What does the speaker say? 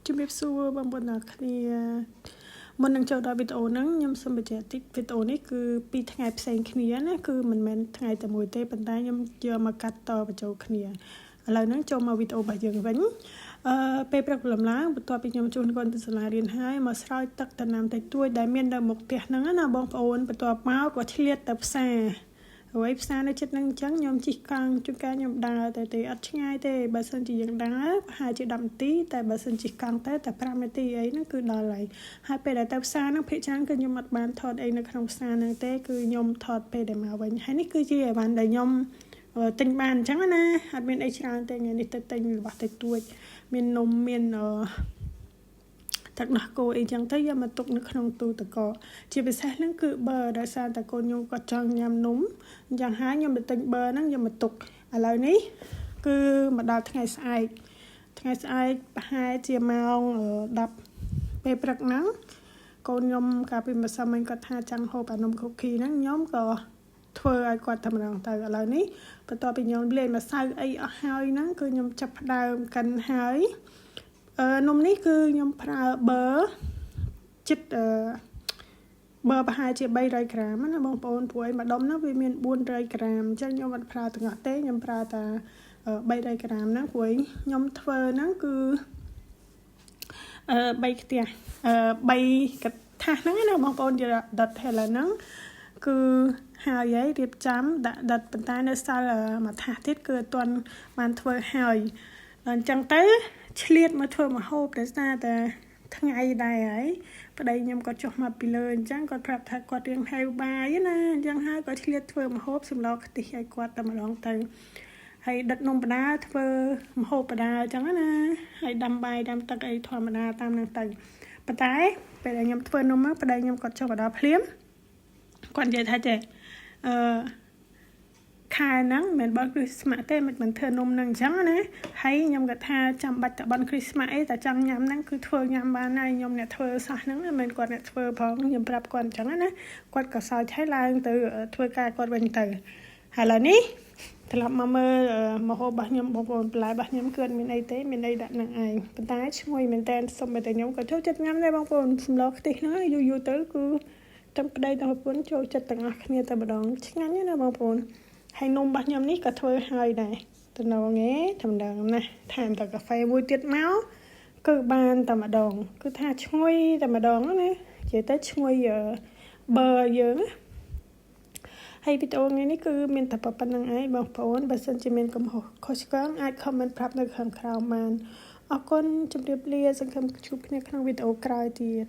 ជំរាបសួរបងប្អូនទាំងគ្នាមុននឹងចូលដល់វីដេអូហ្នឹងខ្ញុំសូមបញ្ជាក់តិចវីដេអូនេះគឺពីរថ្ងៃផ្សេងគ្នាណាគឺមិនមែនថ្ងៃតែមួយទេប៉ុន្តែខ្ញុំយកមកកាត់តបញ្ចូលគ្នាឥឡូវហ្នឹងចូលមកវីដេអូរបស់យើងវិញពេលព្រឹកព្រលឹមឡើងបន្ទាប់ពីខ្ញុំជួនកូនទៅសាលារៀនហើយមកស្រោចទឹកដំណាំតិចតួចដែលមាននៅមុខផ្ទះហ្នឹងណាបងប្អូនបន្ទាប់មកក៏ឆ្លៀតទៅផ្សារអ្វីផ្សារនៅជិតហ្នឹងអញ្ចឹងខ្ញុំជិះកង់ជួនកាលខ្ញុំដើរទៅអត់ឆ្ងាយទេបើសិនជាយើងដើរប្រហែលជា10នាទីតែបើសិនជិះកង់ទៅតែ5នាទីអីហ្នឹងគឺដល់ហើយពេលដែលទៅផ្សារហ្នឹងភាគច្រើនគឺខ្ញុំអត់បានថតអីនៅក្នុងផ្សារហ្នឹងទេគឺខ្ញុំថតពេលដែលមកវិញហើយនេះគឺជាអីវ៉ាន់ដែលខ្ញុំទិញបានអញ្ចឹងណាអត់មានអីច្រើនទេថ្ងៃនេះទៅទិញរបស់តិចតួចមាននំមានទឹកដោះគោអីចឹងទៅយកមកទុកនៅក្នុងទូទឹកកកជាពិសេសហ្នឹងគឺប៊ឺដោយសារតែកូនខ្ញុំគាត់ចង់ញ៉ាំនំអញ្ចឹងហើយខ្ញុំទៅទិញប៊ឺហ្នឹងយកមកទុកឥឡូវនេះគឺមកដល់ថ្ងៃស្អែកប្រហែលជាម៉ោង10ពេលព្រឹកហ្នឹងកូនខ្ញុំកាលពីម្សិលមិញគាត់ថាចង់ហូបអានំខូឃីហ្នឹងខ្ញុំក៏ធ្វើឲ្យគាត់តែម្ដងទៅឥឡូវនេះបន្ទាប់ពីខ្ញុំលាយម្សៅអីអស់ហើយហ្នឹងគឺខ្ញុំចាប់ផ្ដើមកិនហើយនំនេះគឺខ្ញុំប្រើប៊ឺចិត្តប៊ឺប្រហែលជា300ក្រាមណាបងប្អូនព្រោះឯម្ដុំហ្នឹងវាមាន400ក្រាមអញ្ចឹងខ្ញុំអត់ប្រើទាំងអស់ទេខ្ញុំប្រើតែ300ក្រាមហ្នឹងព្រោះខ្ញុំធ្វើហ្នឹងគឺ3ខ្ទះ3កថាសហ្នឹងណាបងប្អូនយកដុតហើយឡើយហ្នឹងគឺហើយរៀបចំដាក់ដុតប៉ុន្តែនៅសល់មួយថាសទៀតគឺអត់ទាន់បានធ្វើហើយអញ្ចឹងទៅឆ្លៀតមកធ្វើម្ហូបដោយសារតែថ្ងៃដែរហើយប្តីខ្ញុំក៏ចុះមកពីលើអញ្ចឹងគាត់ប្រាប់ថាគាត់រៀងហៅបាយណាអញ្ចឹងហើយក៏ឆ្លៀតធ្វើម្ហូបសម្លខ្ទិះឲ្យគាត់តែម្ដងទៅហើយដិតនំបដាធ្វើម្ហូបបដាអញ្ចឹងណាហើយដាំបាយដាំទឹកអីធម្មតាតាមហ្នឹងទៅប៉ុន្តែពេលដែលខ្ញុំធ្វើនំមកប្តីខ្ញុំគាត់ចុះមកដល់ភ្លាមគាត់និយាយថាចេះខែហ្នឹងមិនបើគ្រីស្មាស់ទេមិនធ្វើនំហ្នឹងអញ្ចឹងណាហើយខ្ញុំគាត់ថាចាំបាច់តែបន់គ្រីស្មាស់អីតែចង់ញ៉ាំហ្នឹងគឺធ្វើញ៉ាំបានហើយខ្ញុំអ្នកធ្វើសោះហ្នឹងមិនគាត់អ្នកធ្វើផងខ្ញុំប្រាប់គាត់អញ្ចឹងណាគាត់ក៏សើចហើយឡើងទៅធ្វើការគាត់វិញទៅហើយឥឡូវនេះត្រឡប់មកមើលម្ហូបរបស់ខ្ញុំបងប្អូនបន្លែរបស់ខ្ញុំគឺអត់មានអីទេមានអីដាក់នឹងឯងប៉ុន្តែឈ្ងុយមែនតើសុំតែខ្ញុំក៏ចូលចិត្តញ៉ាំដែរបងប្អូនសម្លខ្ទិះហ្នឹងយូរទៅគឺទាំងប្តីទាំងប្រពន្ធចូលចិត្តទាំងអស់គ្នាតែម្ដងឆ្ងាញ់ណាបងប្អូនហើយនំរបស់ខ្ញុំនេះក៏ធ្វើហើយដែរតំណងធម្មតាណាថែមតែកាហ្វេមួយទៀតមកគឺបានតែម្ដងគឺថាឈ្ងុយតែម្ដងណានិយាយទៅឈ្ងុយប៊ឺយើងហើយវីដេអូថ្ងៃនេះគឺមានតែប៉ុណ្្នឹងឯងបងប្អូនបើសិនជាមានកំហុសខុសឆ្គងអាច comment ប្រាប់នៅខាងក្រោមបានអរគុណជម្រាបលាសង្ឃឹមជួបគ្នាក្នុងវីដេអូក្រោយទៀត